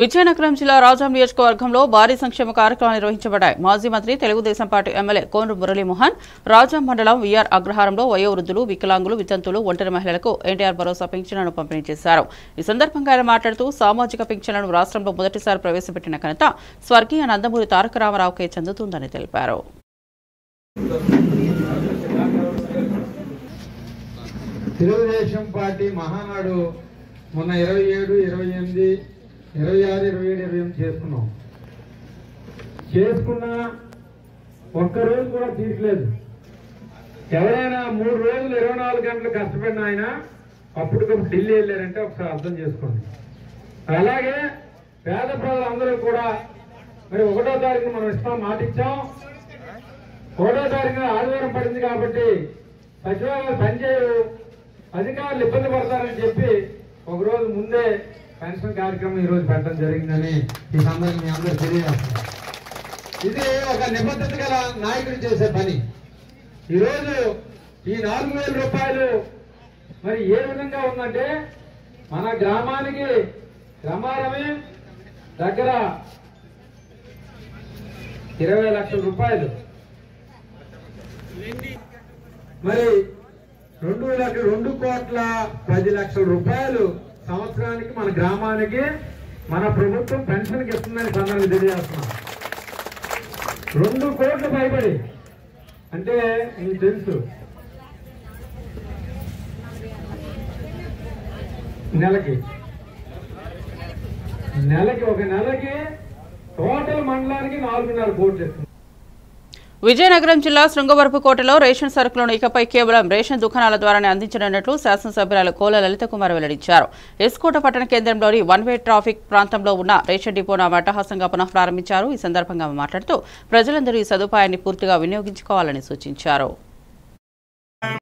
విజయనగరం జిల్లా రాజాం నియోజకవర్గంలో భారీ సంక్షేమ కార్యక్రమాలు నిర్వహించబడ్డాయి. మాజీ మంత్రి తెలుగుదేశం పార్టీ ఎమ్మెల్యే కోనరు మురళీమోహన్ రాజాం మండలం విఆర్ అగ్రహారంలో వయోవృద్ధులు, వికలాంగులు, వితంతులు, ఒంటరి మహిళలకు ఎన్టీఆర్ భరోసా పింఛన్లను పంపిణీ చేశారు. ఈ సందర్భంగా ఆయన మాట్లాడుతూ సామాజిక పింఛన్లను రాష్ట్రంలో మొదటిసారి ప్రవేశపెట్టిన ఘనత స్వర్గీయ నందమూరి తారక రామారావుకే చెందుతుందని తెలిపారు. తెలుగుదేశం పార్టీ మహానాడు మొన్న 27, 28, 26, 27, 28 చేసుకున్నా ఒక్కరోజు కూడా తీర్చలేదు. ఎవరైనా 3 రోజులు 24 గంటలు కష్టపడిన ఆయన అప్పటికప్పుడు ఢిల్లీ వెళ్ళారంటే ఒకసారి అర్థం చేసుకోండి. అలాగే పేద ప్రజలందరూ కూడా మరి 1వ తారీఖున మనం ఇస్తాం, మాట ఇచ్చాం. 1వ తారీఖున ఆదివారం పడింది కాబట్టి సచివాలయాలు పనిచేయవు, అధికారులు ఇబ్బంది పడతారని చెప్పి ఒకరోజు ముందే పెన్షన్ కార్యక్రమం ఈ రోజు పెట్టడం జరిగిందని ఈ సందర్భంగా మీ అందరూ తెలియజేస్తున్నారు. ఇది ఒక నిబద్ధత గల నాయకుడు చేసే పని. ఈరోజు ఈ 4,000 రూపాయలు మరి ఏ విధంగా ఉందంటే మన గ్రామానికి గ్రామారమే దగ్గర 20 లక్షల రూపాయలు, మరి 2,10 రూపాయలు సంవత్సరానికి మన గ్రామానికి మన ప్రభుత్వం పెన్షన్కి ఇస్తుందని సందర్భంగా తెలియజేస్తున్నాం. 2 కోట్లు పైబడి అంటే మీకు తెలుసు, ఒక నెలకి టోటల్ మండలానికి 4.5 కోట్లు ఇస్తుంది. విజయనగరం జిల్లా శృంగవరపుకోటలో రేషన్ సరుకులను ఇకపై కేవలం రేషన్ దుకాణాల ద్వారానే అందించనున్నట్లు శాసనసభ్యురాలు కోల లలిత కుమార్ వెల్లడించారు. ఎస్కోట పట్టణ కేంద్రంలోని 1 వే ట్రాఫిక్ ప్రాంతంలో ఉన్న రేషన్ డిపోను అట్టహాసంగా పునః ప్రారంభించారు. ఈ సందర్భంగా మాట్లాడుతూ ప్రజలందరూ ఈ సదుపాయాన్ని పూర్తిగా వినియోగించుకోవాలని సూచించారు.